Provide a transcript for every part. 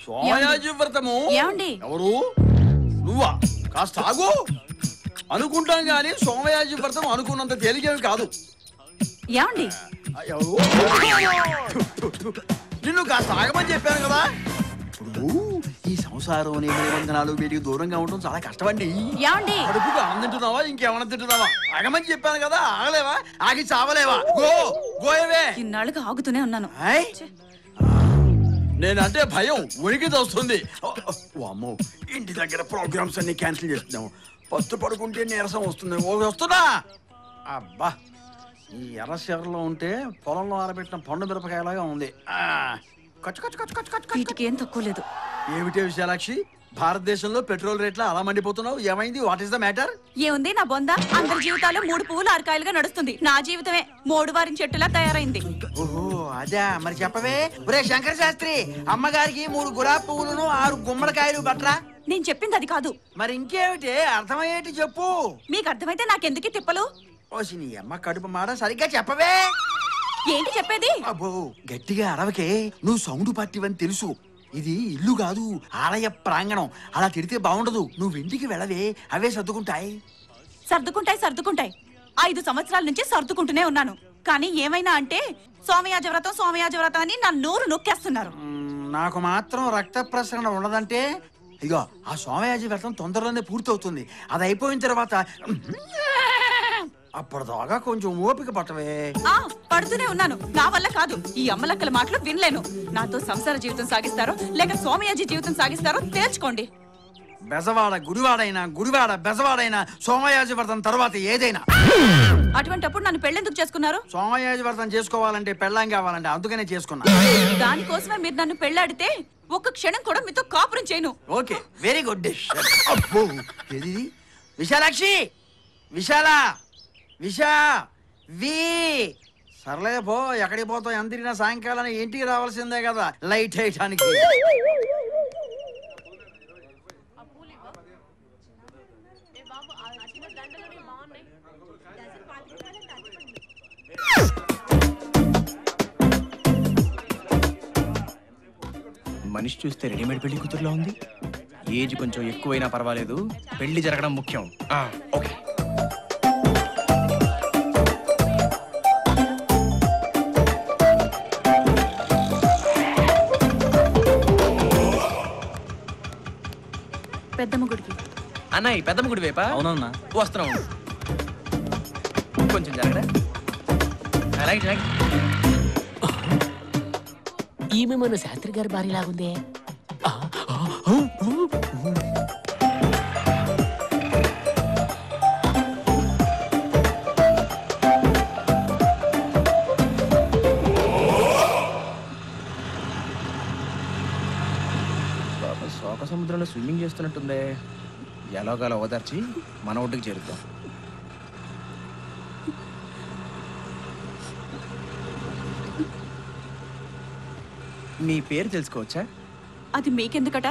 సోమయాజి వ్రతము ఏమండి? ఎవరు నువ్వా? కాస్త ఆగు. అనుకుంటాం గాని సోమయాజి వ్రతం అనుకున్నంత తేలికేవి కాదు. ఏమండి? ఎవరు? నిన్ను కాస్త ఆగమని చెప్పాను కదా. ఇప్పుడు ఈ సంసారం నిబంధనలు వీటికి దూరంగా ఉండడం చాలా కష్టమండి. ఏమండి? కడుపుకు అన్నం తింటున్నావా ఇంకేమన్నా తింటున్నావా? ఆగమని చెప్పాను కదా. ఆగలేవా? ఆగి చావలేవా? గోయవే. ఇన్నాళ్ళుగా ఆగుతూనే ఉన్నాను. నేనంటే భయం ఉనికి వస్తుంది. అమ్మో, ఇంటి దగ్గర ప్రోగ్రామ్స్ అన్ని క్యాన్సిల్ చేస్తున్నాము. పస్తు పడుకుంటే నీరసం వస్తుంది. వస్తున్నా. అబ్బా, ఈ ఎర్రశీరలో ఉంటే పొలంలో ఆరబెట్టిన పండు మిరపకాయలాగా ఉంది. వీటికి ఏం తక్కువ లేదు. ఏమిటే విశాలాక్షి, భారతదేశంలో పెట్రోల్ రేట్ల అలా మండిపోతున్నావు? ఏమైంది? What is the matter? ఏముంది నా బొంద? అందరి జీవితాలు 3 పువ్వులు 6 కాయలుగా నడుస్తుంది. నా జీవితమే 3 వారిన చెట్టులా తయారైంది. ఓహో అదే, మరి చెప్పవే. ఒరే శంకర శాస్త్రి, అమ్మగారికి 3 గులాబీ పువ్వులను 6 గుమ్మడికాయలు బట్రా. నేను చెప్పింది అది కాదు. మరి ఇంకేమిటి? అర్థమయ్యేటి చెప్పు. మీకు అర్థమైతే నాకెందుకు తిప్పలు? ఓసి నీ అమ్మ కడుపు మాడ, సరిగ్గా చెప్పవే. ఏంటి చెప్పేది? అబ్బో, గట్టిగా అరవకే. నువ్వు సౌండ్ పార్టీవని తెలుసు. ఇది ఇల్లు కాదు, ఆలయ ప్రాంగణం. అలా తిడితే బాగుండదు. నువ్వు ఇంటికి వెళ్ళవే, అవే సర్దుకుంటాయి. సర్దుకుంటాయి 5 సంవత్సరాల నుంచి సర్దుకుంటూనే ఉన్నాను. కానీ ఏమైనా అంటే సోమయాజి వ్రతం అని నా నోరు నొక్కేస్తున్నారు. నాకు మాత్రం రక్త ప్రసరణ ఉండదంటే, ఇగో ఆ సోమయాజి వ్రతం తొందరలోనే పూర్తవుతుంది. అది అయిపోయిన తర్వాత అప్పటిదాకా కొంచెం ఓపిక పట్టవే. పడుతూనే ఉన్నాను. నా వల్ల కాదు. ఈ అమ్మలక్కల మాటలు వినలేను. నాతో సంసార జీవితం సాగిస్తారో లేక సోమయాజి జీవితం సాగిస్తారో తేల్చుకోండి. బెజవాడ గుడివాడైనా, గుడివాడ బెజవాడైనా సోమయాజి వ్రతం తర్వాత ఏదైనా. అటువంటప్పుడు నన్ను పెళ్ళెందుకు చేసుకున్నారు? సోమయాజి వ్రతం చేసుకోవాలంటే పెళ్ళాం కావాలంటే అందుకనే చేసుకున్నా. దానికోసమే మీరు నన్ను పెళ్ళాడితే ఒక్క క్షణం కూడా మీతో కాపురం చేయను. Okay, very good. విశాలాక్షి, సర్లే పో. ఎక్కడికి పోతావు? ఎంత తిరిగినా సాయంకాలం ఇంటికి రావాల్సిందే కదా లైట్ వేయటానికి. మనిషి చూస్తే రెడీమేడ్ పెళ్లి కూతురులో ఉంది. ఏజ్ కొంచెం ఎక్కువైనా పర్వాలేదు, పెళ్లి జరగడం ముఖ్యం. ఓకే. పెద్దమ్మ గుడికి. అన్నయ్య పెద్దమ్మ గుడి వైపా? అవునన్నా, వస్తున్నాం. కొంచెం జరగరా. అలాగే. ఈమె మన శాస్త్రి గారి భార్యలాగుందే. శోక సముద్రంలో స్విమ్మింగ్ చేస్తున్నట్టుందే. ఎలాగోలా ఓదార్చి మన ఒడ్డుకు చేరుద్దాం. మీ పేరు తెలుసుకోవచ్చా? అది మీకెందుకట?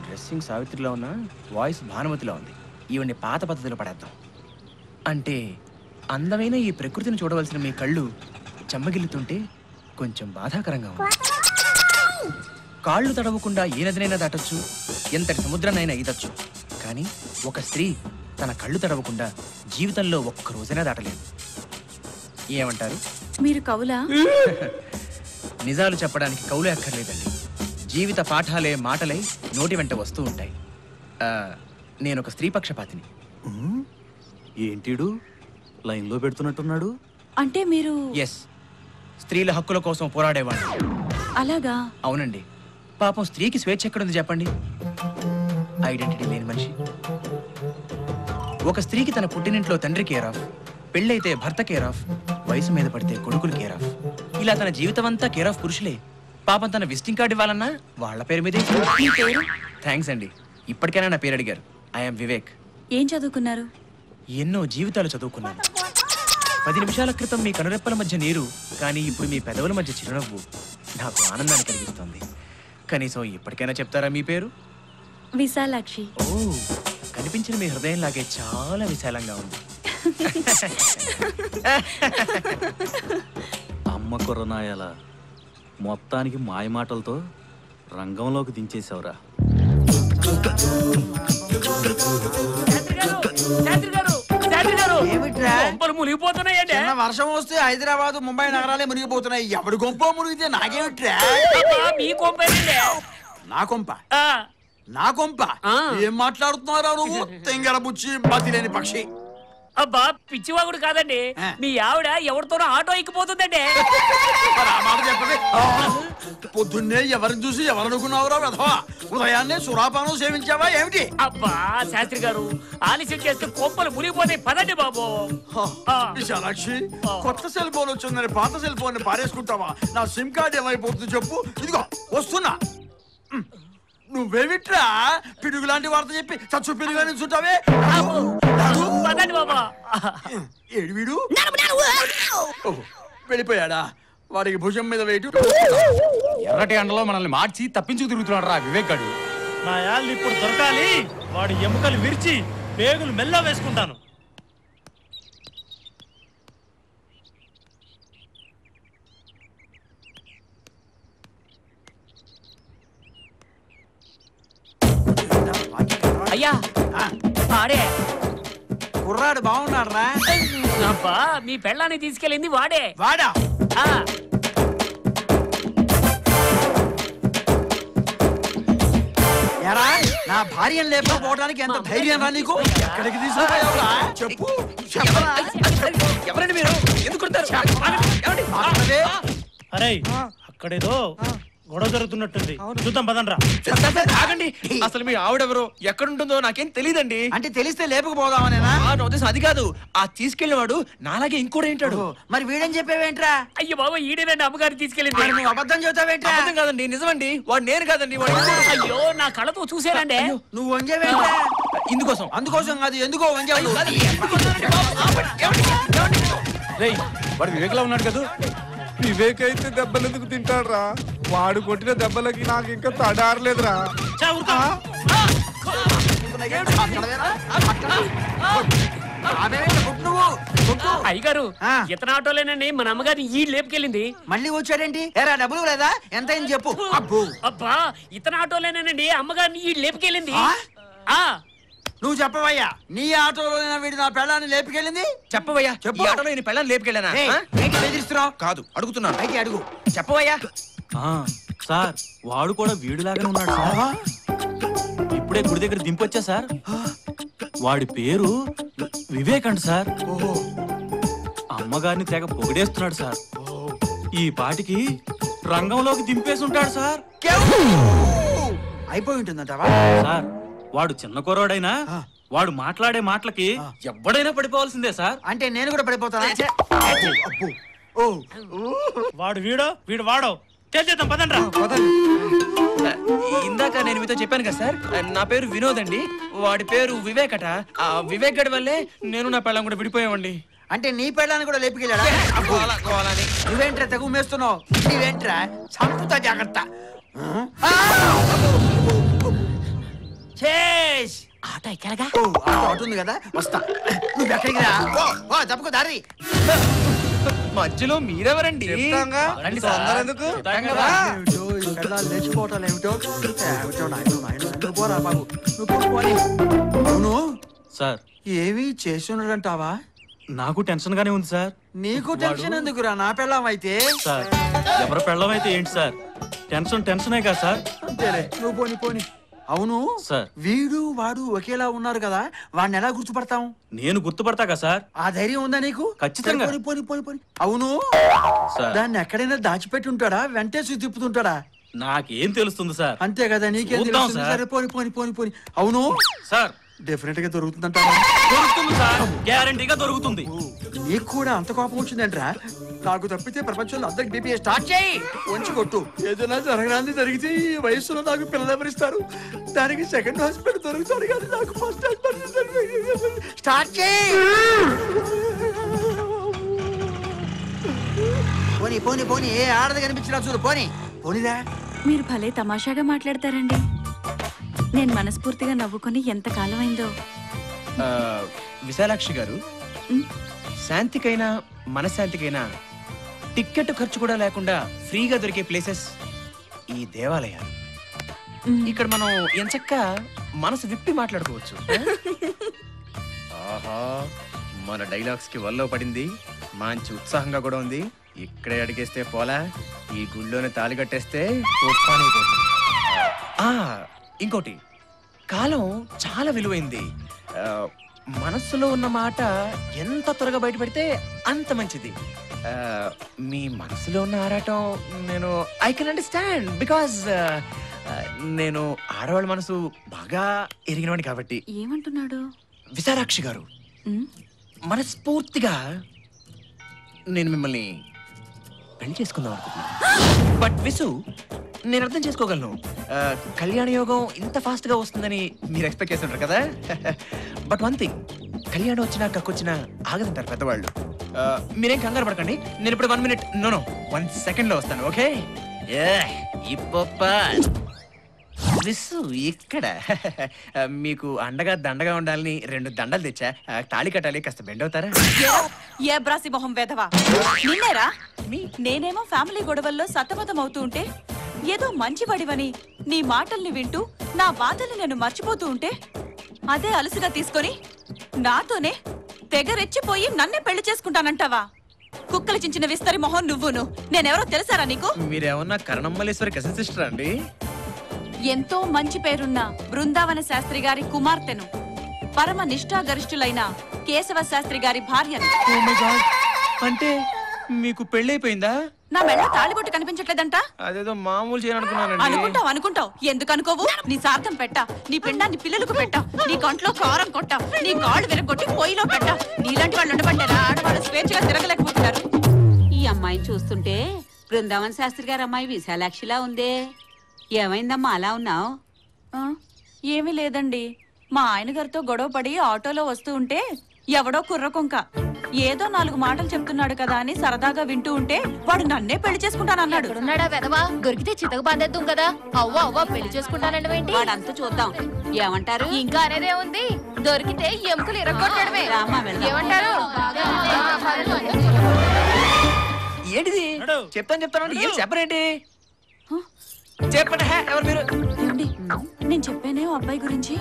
డ్రెస్సింగ్ సావిత్రిలో ఉన్న వాయిస్ భానుమతిలో ఉంది. ఈవెన్ని పాత పద్ధతిలో పడేద్దాం. అంటే అందమైన ఈ ప్రకృతిని చూడవలసిన మీ కళ్ళు చెమ్మగిల్లుతుంటే కొంచెం బాధాకరంగా ఉంది. కాళ్ళు తడవకుండా ఏ నదినైనా దాటొచ్చు, ఎంతటి సముద్రాన్నైనా ఈదొచ్చు. కానీ ఒక స్త్రీ తన కళ్ళు తడవకుండా జీవితంలో ఒక్క రోజైనా దాటలేదు. ఏమంటారు? మీరు కవులా? నిజాలు చెప్పడానికి కవులే అక్కర్లేదండి. జీవిత పాఠాలే మాటలై నోటి వెంట వస్తూ ఉంటాయి. నేను ఒక స్త్రీ పక్షపాతిని. ఏంటిడు లైన్లో పెడుతున్నట్టున్నాడు? అంటే మీరు? ఎస్, స్త్రీల హక్కుల కోసం పోరాడేవాడు. అలాగా? అవునండి. పాపం స్త్రీకి స్వేచ్ఛ ఎక్కడుంది చెప్పండి? ఐడెంటిటీ లేని మనిషి. ఒక స్త్రీకి తన పుట్టినింట్లో తండ్రి కేర్ ఆఫ్, పెళ్ళైతే భర్త కేర్ ఆఫ్, వయసు మీద పడితే కొడుకులు కేర్ ఆఫ్. ఇలా తన జీవితం అంతా కేర్ ఆఫ్ పురుషులే. పాపం తన విజిటింగ్ కార్డు ఇవ్వాలన్నా వాళ్ళ పేరు మీదే. థ్యాంక్స్ అండి, ఇప్పటికైనా నా పేరు అడిగారు. ఐఎమ్ వివేక్. ఏం చదువుకున్నారు? ఎన్నో జీవితాలు చదువుకున్నాను. 10 నిమిషాల క్రితం మీ కనురెప్పల మధ్య నీరు, కానీ ఇప్పుడు మీ పెదవుల మధ్య చిరునవ్వు నాకు ఆనందాన్ని కలిగిస్తుంది. కనీసం ఇప్పటికైనా చెప్తారా మీ పేరు? విశాలాక్షి. ఓ, కనిపించిన మీ హృదయం లాగే చాలా విశాలంగా ఉంది. అమ్మ కుర్రనాయాల మొత్తానికి మాయమాటలతో రంగంలోకి దించేసావురా. మునిగిపోతున్నాయండి. వర్షం వస్తే హైదరాబాద్ ముంబై నగరాలే మునిగిపోతున్నాయి. ఎవడు గొంప మునిగితే నాకేమిట్రా? మీ కొంపేనండి. నా కొంప నా కొంప ఏం మాట్లాడుతున్నారా నువ్వు? తెంగర బుచ్చి బతిలేని పక్షి. అబ్బా పిచ్చివాగుడు కాదండి, మీ ఆవిడ ఎవరితోనో ఆటో ఎక్కిపోతుందండి. పొద్దున్నే ఎవరిని చూసి ఎవరనుకున్నావురా వెధవా? ఉదయాన్నే సురాపానం సేవించావా ఏమిటి? అబ్బా శాస్త్రి గారు, ఆలస్యం చేస్తే కొంపలు మునిగిపోతాయి, పదండి బాబు. విశాలాక్షి, కొత్త సెల్ ఫోన్ వచ్చిందని పాత సెల్ ఫోన్ పారేసుకుంటావా? నా సిమ్ కార్డ్ ఏమైపోతుంది చెప్పు. ఇదిగో వస్తున్నా. నువ్వేమిట్రా పిడుగు లాంటి వార్త చెప్పి చచ్చు పిడుగు నుంచుంటావే? ఏడు వీడు వెళ్ళిపోయాడా? వాడికి భుజం మీద వేటు. ఎర్రటి ఎండలో మనల్ని మార్చి తప్పించుకు తిరుగుతున్నాడు రా వివేక్ గాడు. నా యాళ్ళు ఇప్పుడు దొరకాలి. వాడి ఎముకలు విరిచి పేగులు మెల్ల వేసుకుంటాను. అయ్యా వాడే. కుర్రాడు బాగున్నాడు రా. అబ్బా మీ పెళ్ళాన్ని తీసుకెళ్ళింది వాడే. వాడా? ఎరా నా భార్యను లేకపోవడానికి ఎంత ధైర్యం రా నీకు? ఎక్కడికి తీసుకుపోయావురా? చెప్పు. ఎవరండి మీరు? ఎందుకు అరే అక్కడేదో గొడవ జరుగుతున్నట్టుంది, చూద్దాం పదండ్రా. ఆగండి, అసలు మీ ఆవిడెవరో ఎక్కడుంటుందో నాకేం తెలియదండి. అంటే తెలిస్తే లేపుకుపోదామనేనా? ఉద్దేశం అది కాదు. ఆ తీసుకెళ్లిన వాడు నాలాగే ఇంకోటి ఏంటాడు. మరి వీడని చెప్పేవేంట్రా? అయ్యో బాబా ఈడేనండి అమ్మగారు తీసుకెళ్ళింది. నువ్వు అబద్ధం చెబుతావేంట్రా? అబద్ధం కాదండి, నిజమండి. వాడు నేను కాదండి, వాడు అయ్యో నా కళ్ళతో చూసానండి. నువ్వు వంజేవేంట్రా? ఇందుకోసం. అందుకోసం కాదు, ఎందుకో వంజావు. వాడు వివేక్ లా ఉన్నాడు కదా. వివేక్ అయితే దెబ్బలు ఎందుకు తింటాడు రా? వాడు కొట్టిన దెబ్బలకి నాకు ఇంకా తడారలేదురా. అయ్యగారు ఇతను ఆటోలేనండి మన అమ్మగారిని ఈ లేపుకెళ్ళింది. మళ్ళీ వచ్చాడేంటి? ఎరా డబ్బులు లేదా? ఎంత అయింది చెప్పు. అబ్బా ఇతను ఆటోలేనండి అమ్మగారిని ఈ లేపుకెళ్ళింది. నువ్వు చెప్పవయ్యా, నీ ఆటోలో వీడు నా పెళ్ళాన్ని లేపుకెళ్ళింది? చెప్పవయ్యా. చెప్పు. ఆటోలో నేను పెళ్ళాన్ని లేపుకెళ్ళానా? బెదిరిస్తున్నావు? కాదు, అడుగుతున్నాను. అయితే అడుగు. చెప్పవయ్యా. సార్ వాడు కూడా వీడిలాగానే ఉన్నాడు సార్. ఇప్పుడే గుడి దగ్గర దింపొచ్చా సార్. వాడి పేరు వివేక్ అంట సార్. అమ్మగారిని తెగ పొగిడేస్తున్నాడు సార్. ఈ పాటికి రంగంలోకి దింపేసి ఉంటాడు సార్. అయిపోయి ఉంటుందంటావా? సార్ వాడు చిన్న కుర్రాడైనా వాడు మాట్లాడే మాటలకి ఎవడైనా పడిపోవాల్సిందే సార్. అంటే నేను కూడా పడిపోతానా? వాడు వీడు వాడో చేద్దాం పదండ్రా. ఇందాక నేను మీతో చెప్పాను కదా సార్, నా పేరు వినోద్ అండి. వాడి పేరు వివేక్ అట. ఆ వివేక్ గడి వల్లే నేను నా పెళ్ళం కూడా విడిపోయామండి. అంటే నీ పెళ్ళాన్ని కూడా లేపుకెళ్ళాడా? నువ్వేంట్రా తెగు మేస్తున్నావు? నీవేంట్రా చంపుతా, జాగ్రత్త. ఆటో ఎక్కడగా అవుతుంది కదా, వస్తా. నువ్వు ఎక్కడికి రా. తప్పుకో దారి. మధ్యలో మీరెవరండి? లేచిపోవటాలు ఏమిటో పోరా బాబు. అవును సార్ ఏవి చేసి ఉన్నాడంటావా? నాకు టెన్షన్ గానే ఉంది సార్. నీకు టెన్షన్ ఎందుకురా? నా పెళ్ళం అయితే. సార్ ఎవరి పెళ్ళం అయితే ఏంటి సార్, టెన్షనే కదా సార్. అంతేలే, నువ్వు పోని పోని. అవును సార్, వీడు వాడు ఒకేలా ఉన్నారు కదా, వాడిని ఎలా గుర్తుపడతాం? నేను గుర్తుపడతా కదా సార్. ఆ ధైర్యం ఉందా నీకు? ఖచ్చితంగా. పోని పోని పోని పోని. అవును సార్, దాన్ని ఎక్కడైనా దాచిపెట్టి ఉంటాడా, వెంటేసి తిప్పుతుంటాడా? నాకేం తెలుస్తుంది సార్. అంతే కదా, నీకేం తెలుస్తుంది? సరే పోని పోని పోని పోని. అవును సార్, డెఫినెట్ గా దొరుకుతుందంటారా? దొరుకుతుంది సార్, గ్యారంటీగా దొరుకుతుంది. నీకు కూడా అంత కోపం వచ్చిందంటరా? నాకు తప్పితే ప్రపంచంలో అందరికి బీపీ స్టార్ట్ చేయి, వంచి కొట్టు. ఏదైనా జరగడానికి జరిగితే ఈ వయసులో నాకు పిల్లలు ఎవరిస్తారు? దానికి సెకండ్ హాస్పిటల్ దొరుకుతాడు కానీ నాకు ఫస్ట్ హాస్పిటల్. స్టార్ట్ చేయి. పోనీ పోనీ పోనీ. ఏ ఆడది కనిపించినా చూడు. పోనీ పోనీరా. మీరు భలే తమాషాగా మాట్లాడతారండి. నేను మనస్ఫూర్తిగా నవ్వుకొని ఎంత కాలం అయిందో. విశాలాక్షి గారు, శాంతికైనా మనశ్శాంతికైనా టికెట్ ఖర్చు కూడా లేకుండా ఫ్రీగా దొరికే ప్లేసెస్ ఈ దేవాలయాలు. ఇక్కడ మనం ఎంచక్క మనసు విప్పి మాట్లాడుకోవచ్చు. ఆహా, మన డైలాగ్స్ కి వల్లో పడింది, మంచి ఉత్సాహంగా కూడా ఉంది. ఇక్కడే అడిగేస్తే పోలా, ఈ గుళ్ళోనే తాళి కట్టేస్తే ఇంకోటి, కాలం చాలా విలువైంది. మనస్సులో ఉన్న మాట ఎంత త్వరగా బయటపెడితే అంత మంచిది. మీ మనసులో ఉన్న ఆరాటం నేను ఐ కెన్ అండర్స్టాండ్, బికాజ్ నేను ఆడవాళ్ళ మనసు బాగా ఎరిగినవాడిని కాబట్టి. ఏమంటున్నాడు? విశాలాక్షి గారు, మనస్ఫూర్తిగా నేను మిమ్మల్ని పెళ్లి చేసుకుందాం అనుకుంటున్నాను. బట్ విసు, నేను అర్థం చేసుకోగలను, కళ్యాణ యోగం ఇంత ఫాస్ట్ గా వస్తుందని మీరు ఎక్స్పెక్ట్ చేస్తుంటారు కదా. బట్ వన్ థింగ్, కళ్యాణం వచ్చినా కక్కొచ్చినా ఆగదంటారు పెద్దవాళ్ళు. మీరేం కంగారు పడకండి, నేను ఇప్పుడు 1 minute, నో 1 second లో వస్తాను. ఓకే? విసు ఇక్కడ మీకు అండగా దండగా ఉండాలని 2 దండలు తెచ్చా. తాళి కట్టాలి, కాస్త బెండ్ అవుతారా? ఏ బ్రాసి మొహం వేదవా, నిన్నేరా? నేనేమో ఫ్యామిలీ గొడవల్లో సతమతం అవుతూ ఉంటే, ఏదో మంచివాడివని నీ మాటల్ని వింటూ నా బాధల్ని నేను మర్చిపోతూ ఉంటే, అదే అలసిగా తీసుకొని నాతోనే తెగ రెచ్చిపోయి నన్నే పెళ్లి చేసుకుంటానంటావా? కుక్కలు చించిన విస్తరి మొహం నువ్వును. నేనెవరో తెలుసారా నీకు? మీరేమన్నా కరణమ్మలేశ్వరి కజిన్ సిస్టర్ అండి? ఎంతో మంచి పేరున్న బృందావన శాస్త్రి గారి కుమార్తెను, పరమ నిష్ఠాగరిష్ఠులైన కేశవ శాస్త్రి గారి భార్యను. అంటే మీకు పెళ్ళైపోయిందా? నా మెళ్ళ తాళిబొట్టు కనిపించట్లేదంట. అదేదో మామూలు చేయనుకున్నానండి. అనుకుంటావు, ఎందుకు అనుకోవు? నీ సార్థం పెట్టా, నీ పిండాన్ని పిల్లలకు పెట్టా, నీ కంట్లో కారం కొట్టా, నీ కాళ్ళు విరగొట్టి పొయ్యిలో పెట్టా. నీలాంటి వాళ్ళు ఉండబట్టారా ఆడవాళ్ళు స్వేచ్ఛగా తిరగలేకపోతున్నారు? ఈ అమ్మాయిని చూస్తుంటే బృందావన్ శాస్త్రి గారి అమ్మాయి విశాలాక్షిలా ఉందే. ఏమైందమ్మా అలా ఉన్నావు? ఏమీ లేదండి, మా ఆయన గారితో గొడవ పడి ఆటోలో వస్తూ ఉంటే ఎవడో కుర్రకొంక ఏదో 4 మాటలు చెప్తున్నాడు కదా అని సరదాగా వింటూ ఉంటే వాడు నన్నే పెళ్లి చేసుకుంటానన్నాడు. వెదవా, దొరికితే చితక బాధేద్దాం కదా. అవ్వ పెళ్లి చేసుకుంటానండి. వాడంతా చూద్దాం, ఏమంటారు? ఇంకా అనేదే ఉంది, దొరికితే ఎముకలు ఇరగొట్టడమే. ఏమంటారు? ఏంటిది? చెప్తాను ఏం చెప్పరేంటి? చెప్పండి, ఎవరు మీరు? నేను చెప్పానే అబ్బాయి గురించి,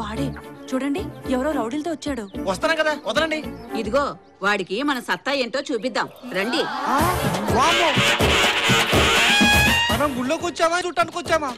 వాడే. చూడండి, ఎవరో రౌడీలతో వచ్చాడు. వస్తాను కదా, వదలండి. ఇదిగో, వాడికి మన సత్తా ఏంటో చూపిద్దాం, రండి. మనం గుళ్ళోకి వచ్చామా, చుట్టానికి వచ్చామా?